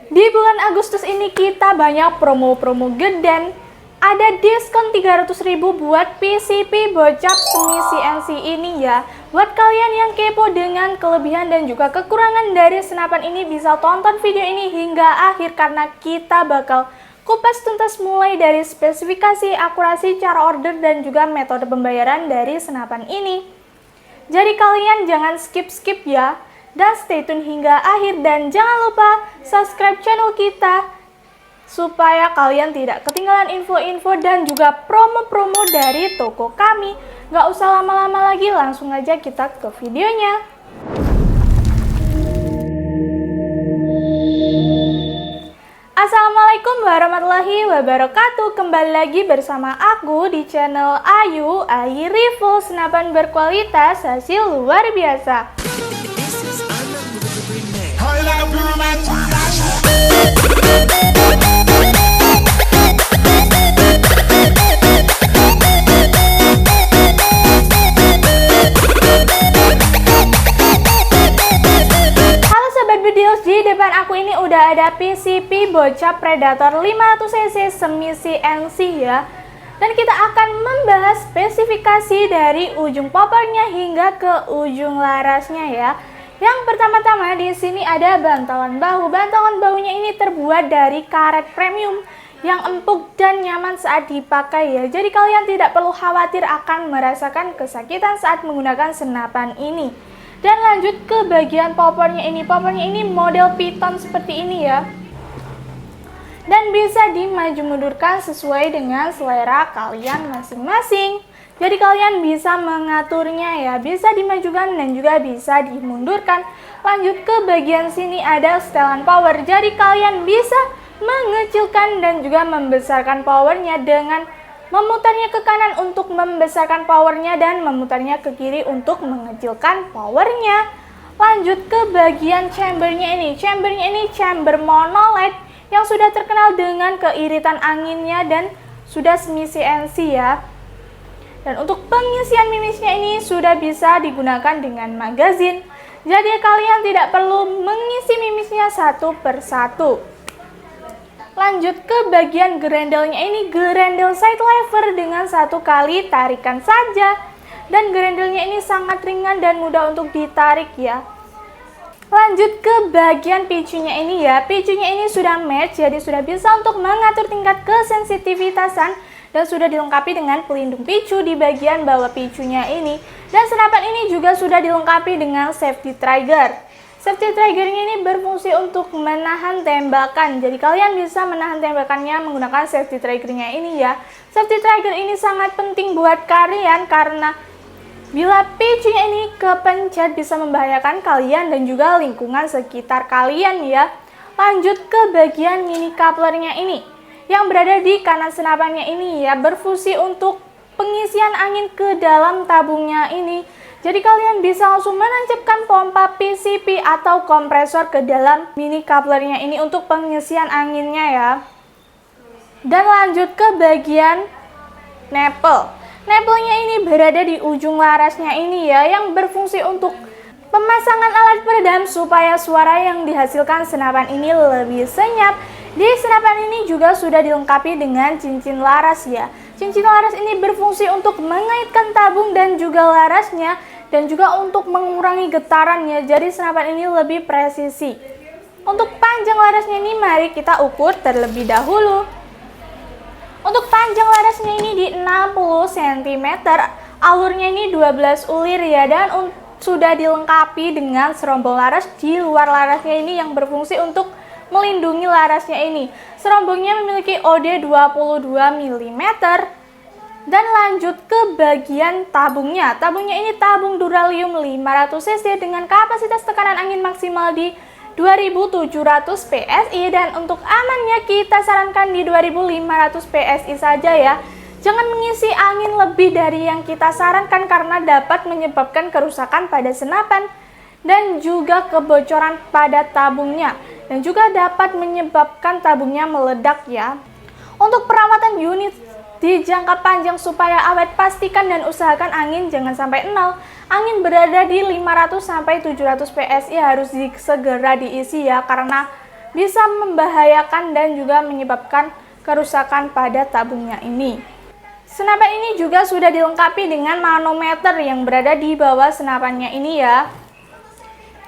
Di bulan Agustus ini kita banyak promo-promo geden. Ada diskon 300.000 buat PCP Bocap semi CNC ini ya. Buat kalian yang kepo dengan kelebihan dan juga kekurangan dari senapan ini, bisa tonton video ini hingga akhir karena kita bakal kupas tuntas mulai dari spesifikasi, akurasi, cara order, dan juga metode pembayaran dari senapan ini. Jadi kalian jangan skip-skip ya, dan stay tune hingga akhir, dan jangan lupa subscribe channel kita supaya kalian tidak ketinggalan info-info dan juga promo-promo dari toko kami. Gak usah lama-lama lagi, langsung aja kita ke videonya. Assalamualaikum warahmatullahi wabarakatuh. Kembali lagi bersama aku di channel Ayu Review senapan berkualitas hasil luar biasa. Di depan aku ini udah ada PCP Bocap Predator 500cc semi CNC ya. Dan kita akan membahas spesifikasi dari ujung poppernya hingga ke ujung larasnya ya. Yang pertama-tama di sini ada bantalan bahu. Bantalan bahunya ini terbuat dari karet premium yang empuk dan nyaman saat dipakai ya. Jadi kalian tidak perlu khawatir akan merasakan kesakitan saat menggunakan senapan ini. Dan lanjut ke bagian poppernya ini. Poppernya ini model piton seperti ini ya. Dan bisa dimaju mundurkan sesuai dengan selera kalian masing-masing. Jadi kalian bisa mengaturnya ya. Bisa dimajukan dan juga bisa dimundurkan. Lanjut ke bagian sini ada setelan power. Jadi kalian bisa mengecilkan dan juga membesarkan powernya dengan memutarnya ke kanan untuk membesarkan powernya dan memutarnya ke kiri untuk mengecilkan powernya. Lanjut ke bagian chambernya ini. Chambernya ini chamber monolith yang sudah terkenal dengan keiritan anginnya dan sudah semi CNC ya. Dan untuk pengisian mimisnya ini sudah bisa digunakan dengan magazine. Jadi kalian tidak perlu mengisi mimisnya satu persatu. Lanjut ke bagian gerendelnya ini, gerendel side lever dengan satu kali tarikan saja. Dan gerendelnya ini sangat ringan dan mudah untuk ditarik ya. Lanjut ke bagian picunya ini ya. Picunya ini sudah match, jadi sudah bisa untuk mengatur tingkat kesensitivitasan. Dan sudah dilengkapi dengan pelindung picu di bagian bawah picunya ini. Dan senapan ini juga sudah dilengkapi dengan safety trigger. Safety triggernya ini berfungsi untuk menahan tembakan. Jadi kalian bisa menahan tembakannya menggunakan safety triggernya ini ya. Safety trigger ini sangat penting buat kalian karena bila picunya ini kepencet bisa membahayakan kalian dan juga lingkungan sekitar kalian ya. Lanjut ke bagian mini couplernya ini yang berada di kanan senapannya ini ya, berfungsi untuk pengisian angin ke dalam tabungnya ini. Jadi kalian bisa langsung menancapkan pompa PCP atau kompresor ke dalam mini couplernya ini untuk pengisian anginnya ya. Dan lanjut ke bagian nipple. Nipple-nya ini berada di ujung larasnya ini ya, yang berfungsi untuk pemasangan alat peredam supaya suara yang dihasilkan senapan ini lebih senyap. Di senapan ini juga sudah dilengkapi dengan cincin laras ya. Cincin laras ini berfungsi untuk mengaitkan tabung dan juga larasnya dan juga untuk mengurangi getarannya. Jadi senapan ini lebih presisi. Untuk panjang larasnya ini mari kita ukur terlebih dahulu. Untuk panjang larasnya ini di 60 cm, alurnya ini 12 ulir ya, dan sudah dilengkapi dengan serombong laras di luar larasnya ini yang berfungsi untuk melindungi larasnya ini. Serombongnya memiliki OD 22 mm. Dan lanjut ke bagian tabungnya. Tabungnya ini tabung Duralium 500cc dengan kapasitas tekanan angin maksimal di 2700 PSI, dan untuk amannya kita sarankan di 2500 PSI saja ya. Jangan mengisi angin lebih dari yang kita sarankan karena dapat menyebabkan kerusakan pada senapan dan juga kebocoran pada tabungnya, dan juga dapat menyebabkan tabungnya meledak ya. Untuk perawatan unit di jangka panjang supaya awet, pastikan dan usahakan angin jangan sampai nol. Angin berada di 500 sampai 700 PSI harus segera diisi ya, karena bisa membahayakan dan juga menyebabkan kerusakan pada tabungnya ini. Senapan ini juga sudah dilengkapi dengan manometer yang berada di bawah senapannya ini ya,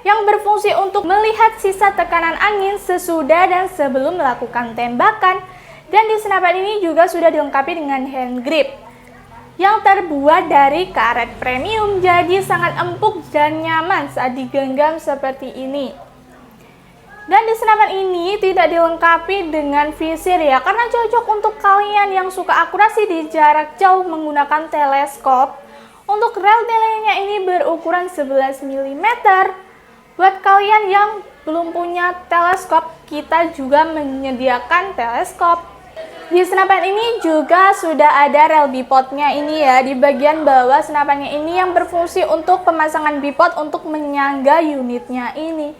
yang berfungsi untuk melihat sisa tekanan angin sesudah dan sebelum melakukan tembakan. Dan di senapan ini juga sudah dilengkapi dengan hand grip yang terbuat dari karet premium, jadi sangat empuk dan nyaman saat digenggam seperti ini. Dan di senapan ini tidak dilengkapi dengan visir ya, karena cocok untuk kalian yang suka akurasi di jarak jauh menggunakan teleskop. Untuk rel telenya ini berukuran 11 mm. Buat kalian yang belum punya teleskop, kita juga menyediakan teleskop. Di senapan ini juga sudah ada rel bipodnya ini ya, di bagian bawah senapannya ini yang berfungsi untuk pemasangan bipod untuk menyangga unitnya ini.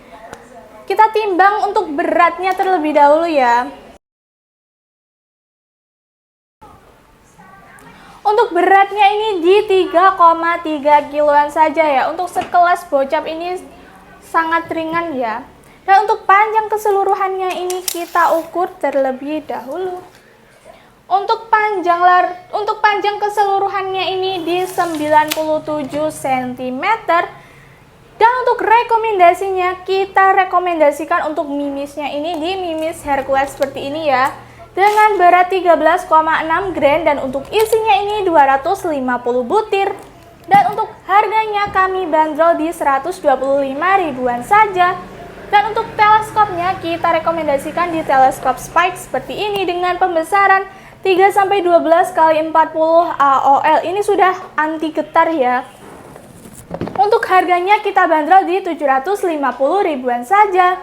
Kita timbang untuk beratnya terlebih dahulu ya. Untuk beratnya ini di 3,3 kiloan saja ya. Untuk sekelas bocap ini sangat ringan ya. Dan untuk panjang keseluruhannya ini kita ukur terlebih dahulu. Untuk panjang keseluruhannya ini di 97 cm. Dan untuk rekomendasinya, kita rekomendasikan untuk mimisnya ini di mimis Hercules seperti ini ya, dengan berat 13,6 gram dan untuk isinya ini 250 butir. Dan untuk harganya kami bandrol di 125 ribuan saja. Dan untuk teleskopnya kita rekomendasikan di teleskop Spike seperti ini dengan pembesaran 3-12 x 40 AOL. Ini sudah anti getar ya. Untuk harganya kita bandrol di 750 ribuan saja.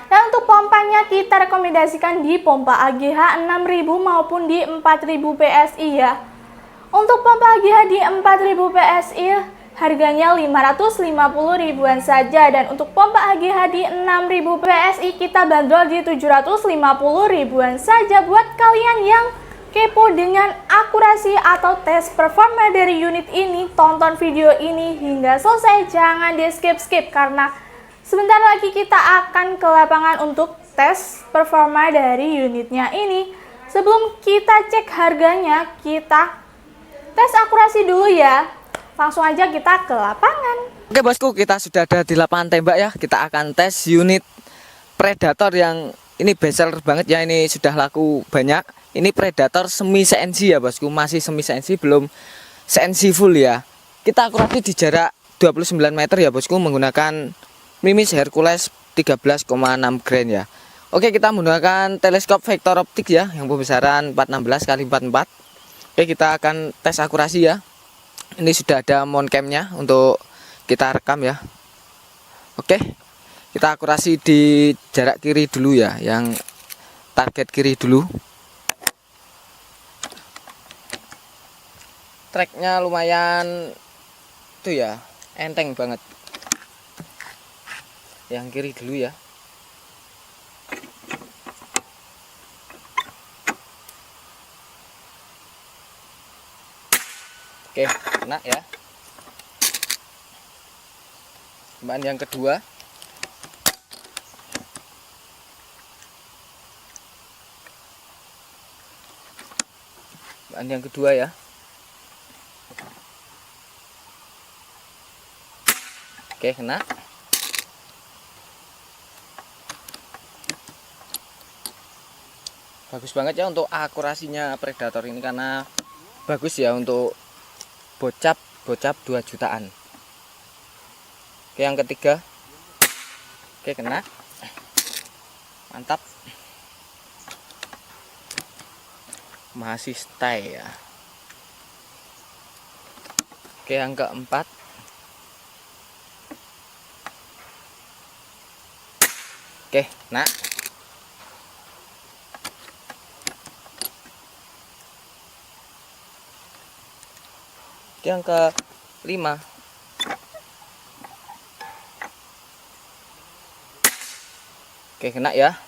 Dan untuk pompanya kita rekomendasikan di pompa AGH 6000 maupun di 4000 PSI ya. Untuk pompa AGH di 4000 PSI harganya 550 ribuan saja. Dan untuk pompa AGH di 6000 PSI kita bandrol di 750 ribuan saja. Buat kalian yang kepo dengan akurasi atau tes performa dari unit ini, tonton video ini hingga selesai, jangan di skip karena sebentar lagi kita akan ke lapangan untuk tes performa dari unitnya ini. Sebelum kita cek harganya, kita tes akurasi dulu ya. Langsung aja kita ke lapangan. Oke bosku, kita sudah ada di lapangan tembak ya. Kita akan tes unit Predator yang ini bestseller banget ya, ini sudah laku banyak. Ini Predator semi CNC ya bosku, masih semi CNC, belum CNC full ya. Kita akurasi di jarak 29 meter ya bosku, menggunakan mimis Hercules 13,6 gram ya. Oke, kita menggunakan teleskop vektor optik ya, yang pembesaran 416 x 44. Oke, kita akan tes akurasi ya. Ini sudah ada mount cam-nya untuk kita rekam ya. Oke, kita akurasi di jarak kiri dulu ya, yang target kiri dulu. Tracknya lumayan tuh ya, enteng banget. Yang kiri dulu ya. Oke, kena ya. Tembakan yang kedua. Tembakan yang kedua ya. Oke, kena. Bagus banget ya untuk akurasinya Predator ini, karena bagus ya untuk bocap 2 jutaan. Oke, yang ketiga. Oke, kena. Mantap. Masih stay ya. Oke, yang keempat. Oke, nah. Oke, yang kelima. Oke, kena ya.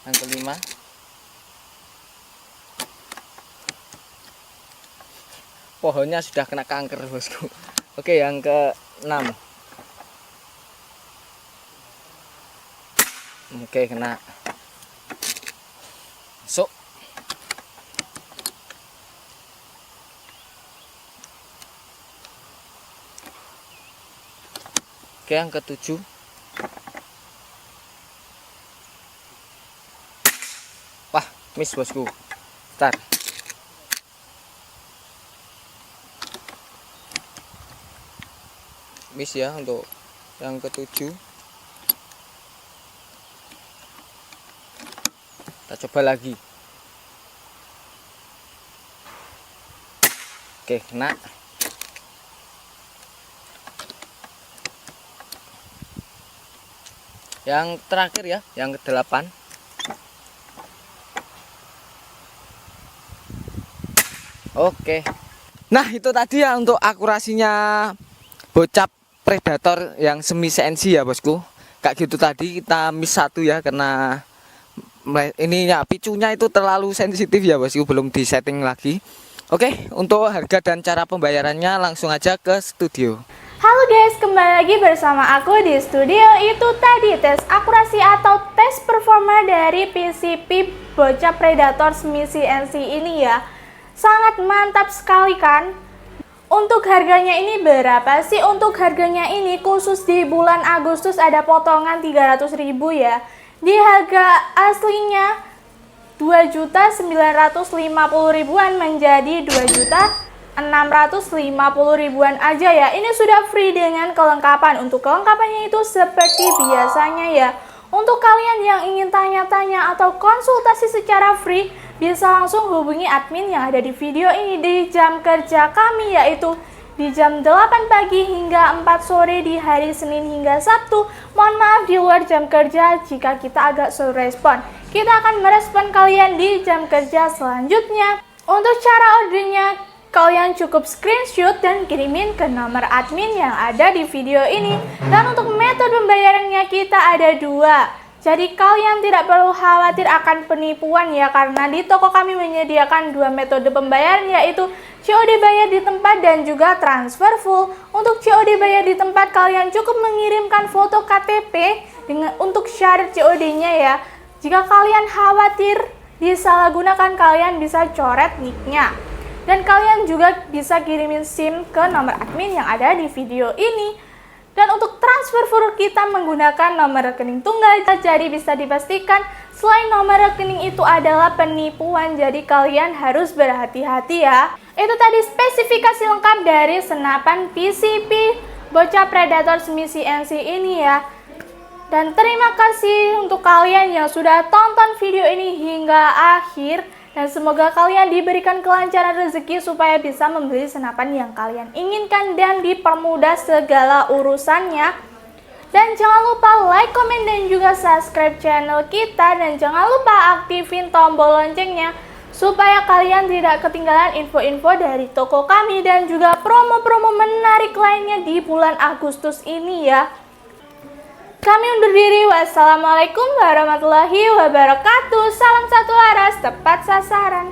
Yang kelima. Pohonnya sudah kena kanker bosku. Oke, yang keenam. Oke, kena. Masuk. Oke, yang ketujuh. Wah, miss bosku. Bentar. Miss ya untuk yang ketujuh. Kita coba lagi. Oke, kena. Yang terakhir ya, yang ke-8. Oke. Nah, itu tadi ya untuk akurasinya bocap predator yang semi CNC ya bosku. Kayak gitu tadi kita miss 1 ya, karena ininya picunya itu terlalu sensitif ya bosku, belum di setting lagi. Oke, untuk harga dan cara pembayarannya langsung aja ke studio. Halo guys, kembali lagi bersama aku di studio. Itu tadi tes akurasi atau tes performa dari PCP bocap predator semi CNC ini ya. Sangat mantap sekali kan? Untuk harganya ini berapa sih? Untuk harganya ini khusus di bulan Agustus ada potongan 300.000 ya. Di harga aslinya 2.950.000-an menjadi 2.650.000-an aja ya. Ini sudah free dengan kelengkapan. Untuk kelengkapannya itu seperti biasanya ya. Untuk kalian yang ingin tanya-tanya atau konsultasi secara free, bisa langsung hubungi admin yang ada di video ini di jam kerja kami, yaitu di jam 8 pagi hingga 4 sore di hari Senin hingga Sabtu. Mohon maaf di luar jam kerja jika kita agak slow respon. Kita akan merespon kalian di jam kerja selanjutnya. Untuk cara ordernya, kalian cukup screenshot dan kirimin ke nomor admin yang ada di video ini. Dan untuk metode pembayarannya kita ada 2. Jadi kalian tidak perlu khawatir akan penipuan ya, karena di toko kami menyediakan 2 metode pembayaran, yaitu COD bayar di tempat dan juga transfer full. Untuk COD bayar di tempat kalian cukup mengirimkan foto KTP untuk syarat COD-nya ya. Jika kalian khawatir disalahgunakan, kalian bisa coret nick-nya. Dan kalian juga bisa kirimin SIM ke nomor admin yang ada di video ini. Dan untuk transfer full kita menggunakan nomor rekening tunggal, jadi bisa dipastikan selain nomor rekening itu adalah penipuan, jadi kalian harus berhati-hati ya. Itu tadi spesifikasi lengkap dari senapan PCP bocap predator semi CNC ini ya. Dan terima kasih untuk kalian yang sudah tonton video ini hingga akhir. Dan semoga kalian diberikan kelancaran rezeki supaya bisa membeli senapan yang kalian inginkan dan dipermudah segala urusannya. Dan jangan lupa like, komen, dan juga subscribe channel kita. Dan jangan lupa aktifin tombol loncengnya supaya kalian tidak ketinggalan info-info dari toko kami dan juga promo-promo menarik lainnya di bulan Agustus ini ya. Kami undur diri. Wassalamualaikum warahmatullahi wabarakatuh. Salam satu laras, tepat sasaran.